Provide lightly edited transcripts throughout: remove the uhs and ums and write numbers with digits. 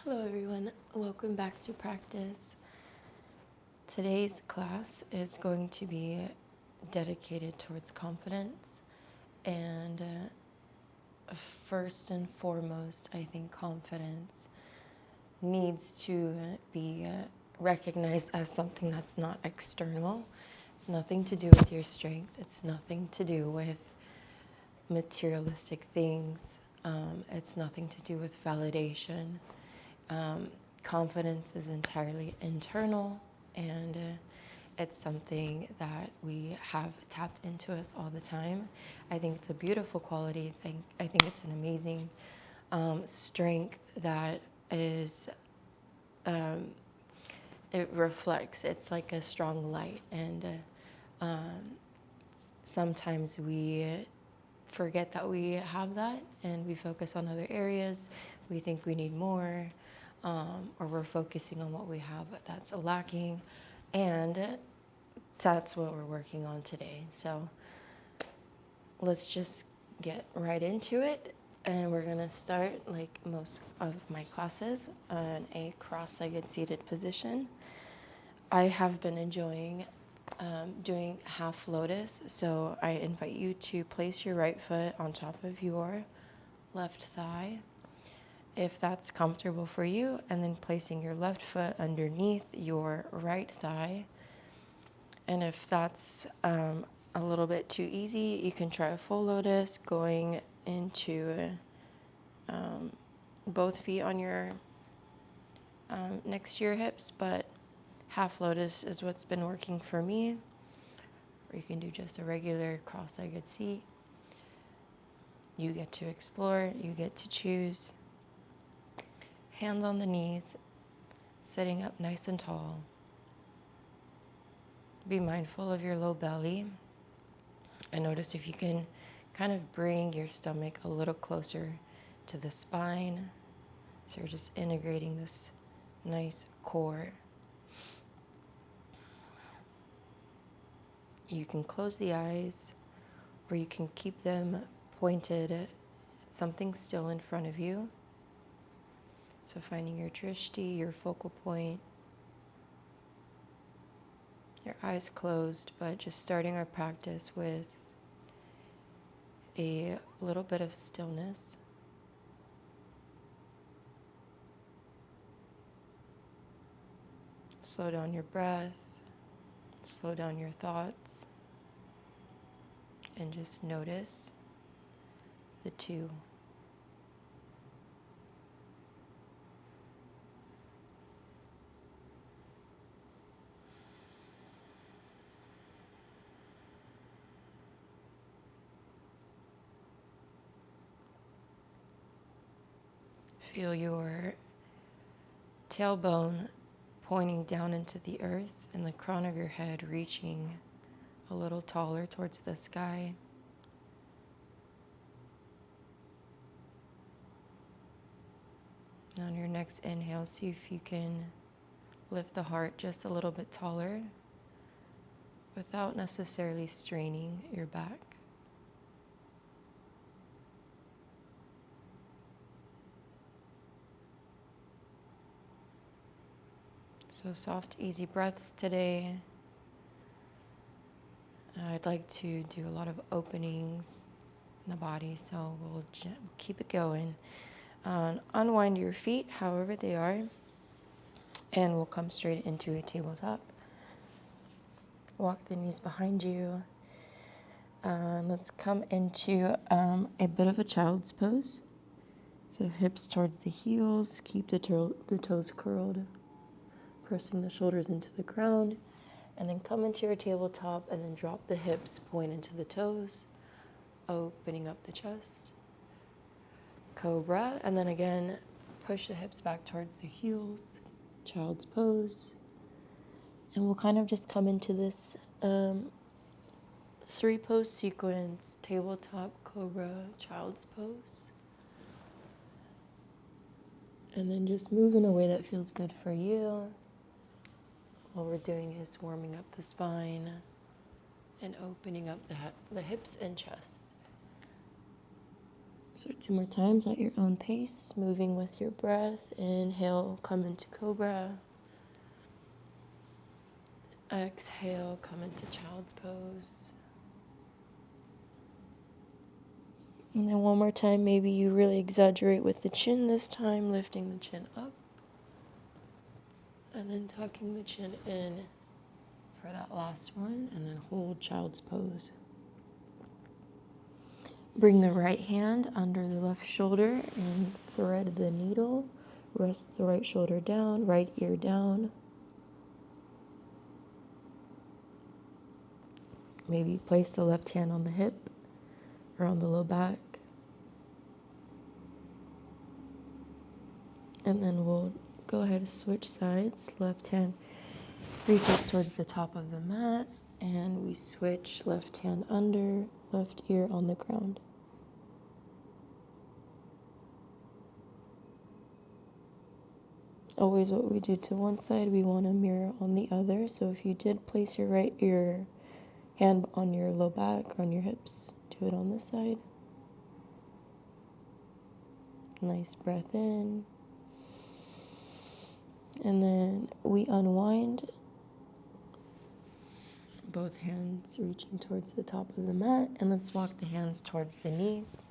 Hello everyone, welcome back to practice. Today's class is going to be dedicated towards confidence and first and foremost, I think confidence needs to be recognized as something that's not external. It's nothing to do with your strength. It's nothing to do with materialistic things. It's nothing to do with validation. Confidence is entirely internal, and it's something that we have tapped into us all the time. I think it's a beautiful quality. I think it's an amazing strength that is, it reflects. It's like a strong light, and sometimes we forget that we have that, and we focus on other areas. We think we need more. Or we're focusing on what we have that's lacking, and that's what we're working on today. So let's just get right into it, and we're gonna start, like most of my classes, in a cross-legged seated position. I have been enjoying doing half lotus, so I invite you to place your right foot on top of your left thigh, if that's comfortable for you, and then placing your left foot underneath your right thigh. And if that's a little bit too easy, you can try a full lotus, going into both feet on your next to your hips, but half lotus is what's been working for me. Or you can do just a regular cross-legged seat. You get to explore, you get to choose. Hands on the knees, sitting up nice and tall. Be mindful of your low belly, and notice if you can kind of bring your stomach a little closer to the spine. So you're just integrating this nice core. You can close the eyes, or you can keep them pointed at something still in front of you. So finding your drishti, your focal point, your eyes closed, but just starting our practice with a little bit of stillness. Slow down your breath, slow down your thoughts, and just notice the two. Feel your tailbone pointing down into the earth, and the crown of your head reaching a little taller towards the sky. On your next inhale, see if you can lift the heart just a little bit taller without necessarily straining your back. So soft, easy breaths today. I'd like to do a lot of openings in the body, so we'll keep it going. Unwind your feet however they are, and we'll come straight into a tabletop. Walk the knees behind you. Let's come into a bit of a child's pose. So hips towards the heels, keep the toes curled, pressing the shoulders into the ground, and then come into your tabletop and then drop the hips, point into the toes, opening up the chest. Cobra, and then again, push the hips back towards the heels, child's pose. And we'll kind of just come into this 3-pose sequence: tabletop, cobra, child's pose. And then just move in a way that feels good for you. What we're doing is warming up the spine and opening up the hips and chest. So 2 more times at your own pace, moving with your breath. Inhale, come into cobra. Exhale, come into child's pose. And then one more time, maybe you really exaggerate with the chin this time, lifting the chin up. And then tucking the chin in for that last one, and then hold child's pose. Bring the right hand under the left shoulder and thread the needle. Rest the right shoulder down, right ear down. Maybe place the left hand on the hip or on the low back. And then we'll go ahead and switch sides. Left hand reaches towards the top of the mat, and we switch left hand under, left ear on the ground. Always what we do to one side, we want to mirror on the other. So if you did place your hand on your low back or on your hips, do it on this side. Nice breath in. And then we unwind, both hands reaching towards the top of the mat, and let's walk the hands towards the knees.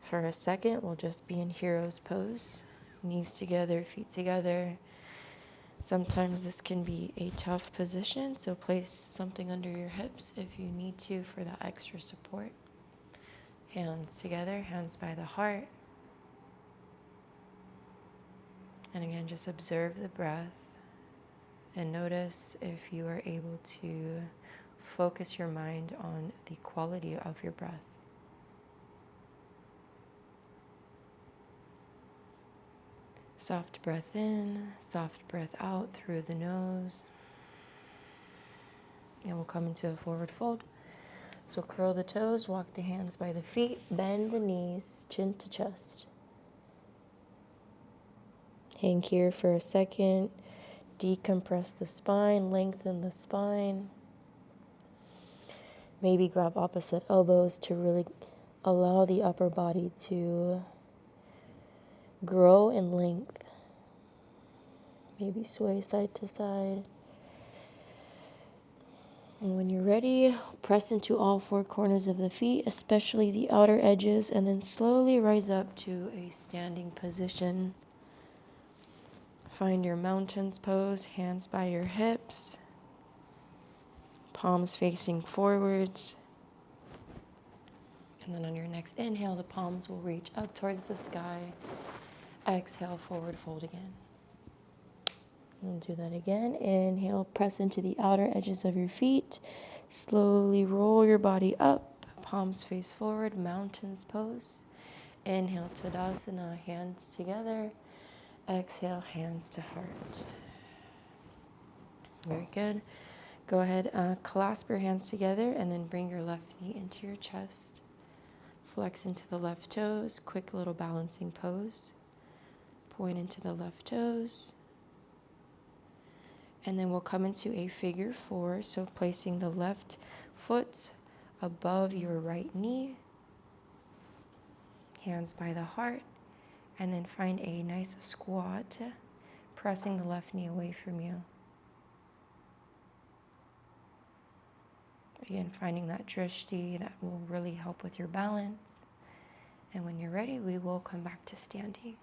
For a second, we'll just be in hero's pose. Knees together, feet together. Sometimes this can be a tough position, so place something under your hips if you need to for that extra support. Hands together, hands by the heart. And again, just observe the breath and notice if you are able to focus your mind on the quality of your breath. Soft breath in, soft breath out through the nose. And we'll come into a forward fold. So curl the toes, walk the hands by the feet, bend the knees, chin to chest. Hang here for a second, decompress the spine, lengthen the spine. Maybe grab opposite elbows to really allow the upper body to grow in length. Maybe sway side to side. And when you're ready, press into all 4 corners of the feet, especially the outer edges, and then slowly rise up to a standing position. Find your mountains pose, hands by your hips, palms facing forwards. And then on your next inhale, the palms will reach up towards the sky. Exhale, forward fold again. We'll do that again. Inhale, press into the outer edges of your feet. Slowly roll your body up, palms face forward, mountains pose. Inhale, Tadasana, hands together. Exhale, hands to heart. Very good. Go ahead, clasp your hands together and then bring your left knee into your chest. Flex into the left toes, quick little balancing pose. Point into the left toes. And then we'll come into a figure 4, so placing the left foot above your right knee. Hands by the heart. And then find a nice squat, pressing the left knee away from you. Again, finding that drishti that will really help with your balance. And when you're ready, we will come back to standing.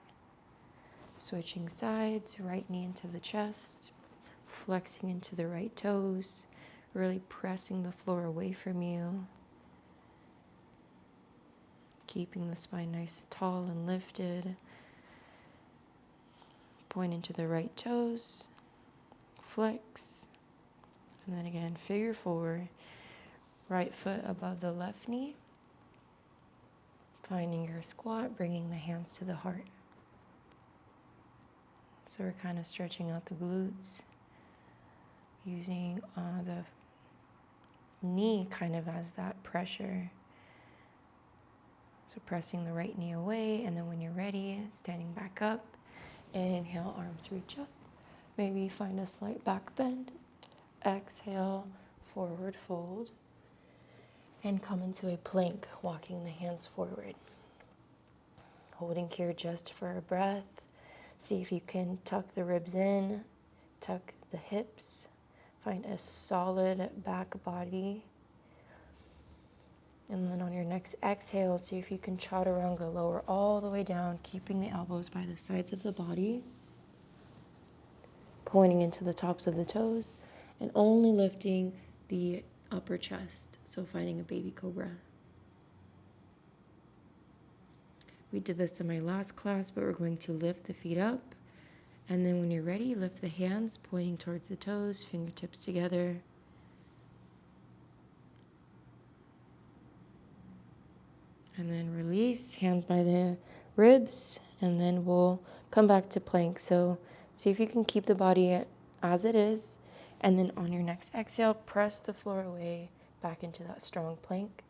Switching sides, right knee into the chest, flexing into the right toes, really pressing the floor away from you. Keeping the spine nice and tall and lifted. Point into the right toes, flex, and then again, figure 4, right foot above the left knee. Finding your squat, bringing the hands to the heart. So we're kind of stretching out the glutes, using the knee kind of as that pressure. So pressing the right knee away, and then when you're ready, standing back up. Inhale, arms reach up. Maybe find a slight back bend. Exhale, forward fold. And come into a plank, walking the hands forward. Holding here just for a breath. See if you can tuck the ribs in, tuck the hips, find a solid back body. And then on your next exhale, see if you can chaturanga, lower all the way down, keeping the elbows by the sides of the body, pointing into the tops of the toes, and only lifting the upper chest, so finding a baby cobra. We did this in my last class, but we're going to lift the feet up. And then when you're ready, lift the hands, pointing towards the toes, fingertips together. And then release, hands by the ribs, and then we'll come back to plank. So see if you can keep the body as it is. And then on your next exhale, press the floor away, back into that strong plank.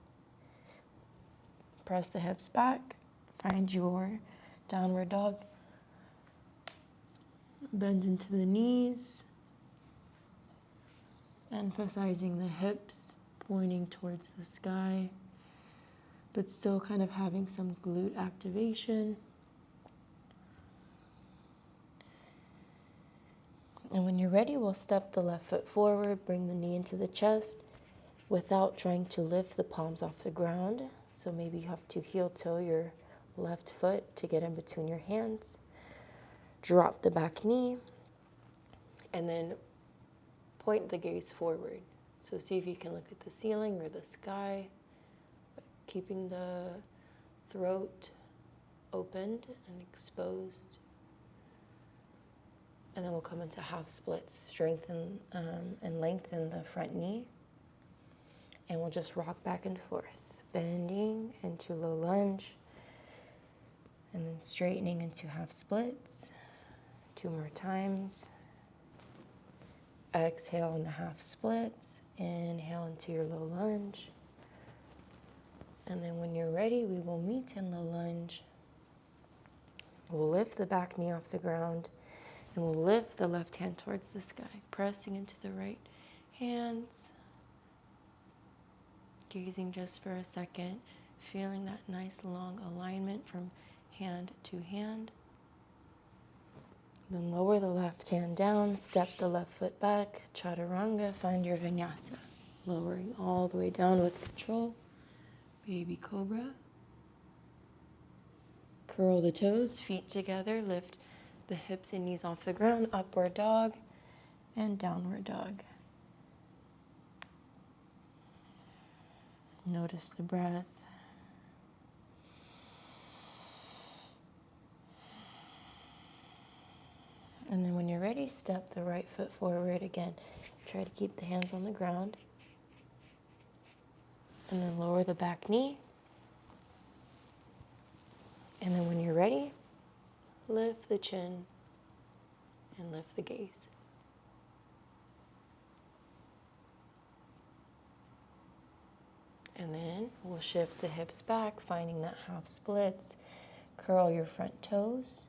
Press the hips back. Find your downward dog. Bend into the knees, emphasizing the hips pointing towards the sky, but still kind of having some glute activation. And when you're ready, we'll step the left foot forward, bring the knee into the chest without trying to lift the palms off the ground. So maybe you have to heel toe your left foot to get in between your hands. Drop the back knee, and then point the gaze forward. So see if you can look at the ceiling or the sky, keeping the throat opened and exposed. And then we'll come into half splits, strengthen and lengthen the front knee. And we'll just rock back and forth, bending into low lunge, and then straightening into half splits. 2 more times. Exhale in the half splits. Inhale into your low lunge. And then when you're ready, we will meet in low lunge. We'll lift the back knee off the ground, and we'll lift the left hand towards the sky, pressing into the right hands. Gazing just for a second, feeling that nice long alignment from hand to hand. Then lower the left hand down, step the left foot back, chaturanga, find your vinyasa. Lowering all the way down with control, baby cobra. Curl the toes, feet together, lift the hips and knees off the ground, upward dog and downward dog. Notice the breath. And then when you're ready, step the right foot forward again. Try to keep the hands on the ground. And then lower the back knee. And then when you're ready, lift the chin and lift the gaze. And then we'll shift the hips back, finding that half splits. Curl your front toes.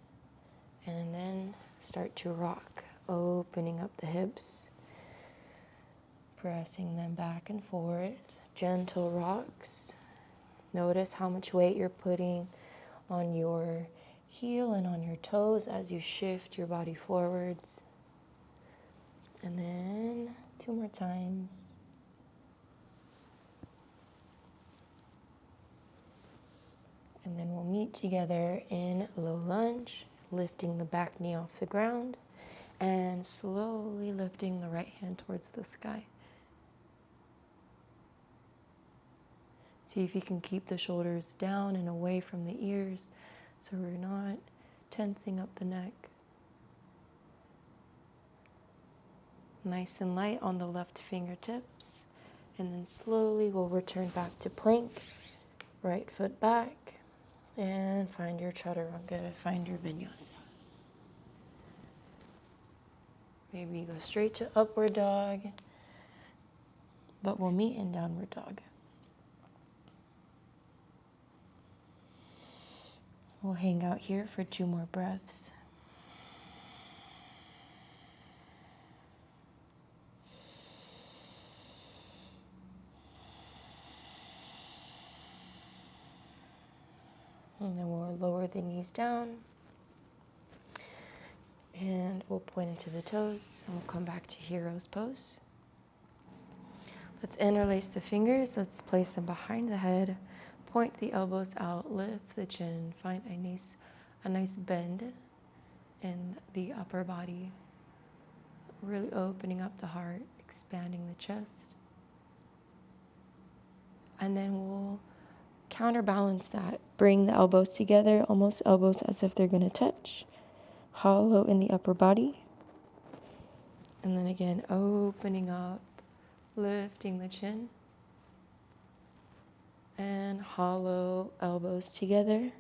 And then start to rock, opening up the hips, pressing them back and forth. Gentle rocks. Notice how much weight you're putting on your heel and on your toes as you shift your body forwards. And then 2 more times. And then we'll meet together in low lunge, lifting the back knee off the ground and slowly lifting the right hand towards the sky. See if you can keep the shoulders down and away from the ears so we're not tensing up the neck. Nice and light on the left fingertips. And then slowly we'll return back to plank. Right foot back. And find your chaturanga, find your vinyasa. Maybe go straight to upward dog, but we'll meet in downward dog. We'll hang out here for 2 more breaths. And then we'll lower the knees down. And we'll point into the toes. And we'll come back to hero's pose. Let's interlace the fingers. Let's place them behind the head. Point the elbows out. Lift the chin. Find a nice bend in the upper body. Really opening up the heart, expanding the chest. And then we'll counterbalance that. Bring the elbows together, almost elbows as if they're going to touch. Hollow in the upper body. And then again, opening up, lifting the chin. And hollow elbows together.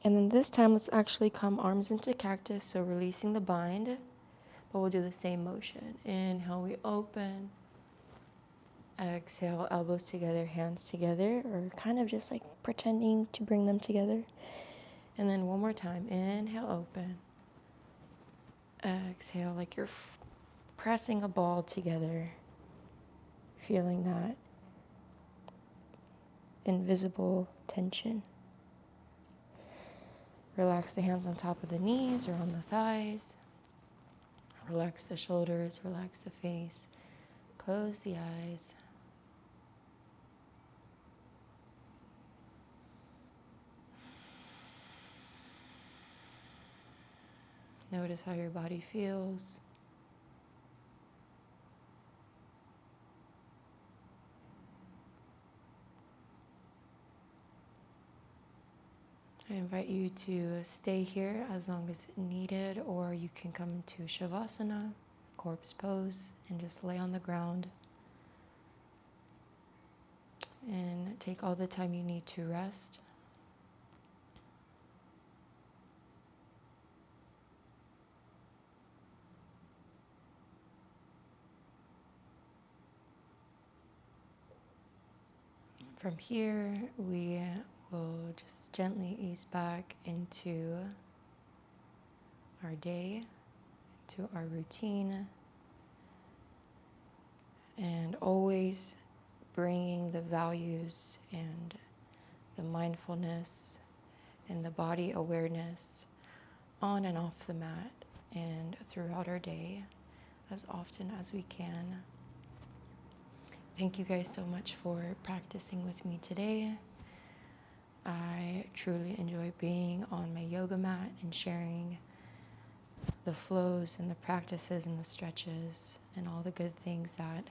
And then this time, let's actually come arms into cactus, so releasing the bind. But we'll do the same motion. Inhale, we open. Exhale, elbows together, hands together, or kind of just like pretending to bring them together. And then one more time. Inhale, open. Exhale, like you're pressing a ball together. Feeling that invisible tension. Relax the hands on top of the knees or on the thighs. Relax the shoulders, relax the face. Close the eyes. Notice how your body feels. I invite you to stay here as long as needed, or you can come into Shavasana, corpse pose, and just lay on the ground and take all the time you need to rest. From here, we will just gently ease back into our day, to our routine, and always bringing the values and the mindfulness and the body awareness on and off the mat and throughout our day as often as we can. Thank you guys so much for practicing with me today. I truly enjoy being on my yoga mat and sharing the flows and the practices and the stretches and all the good things that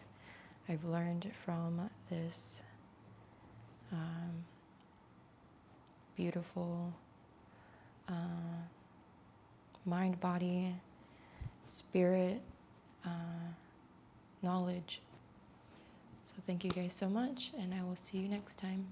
I've learned from this beautiful mind, body, spirit knowledge. So thank you guys so much, and I will see you next time.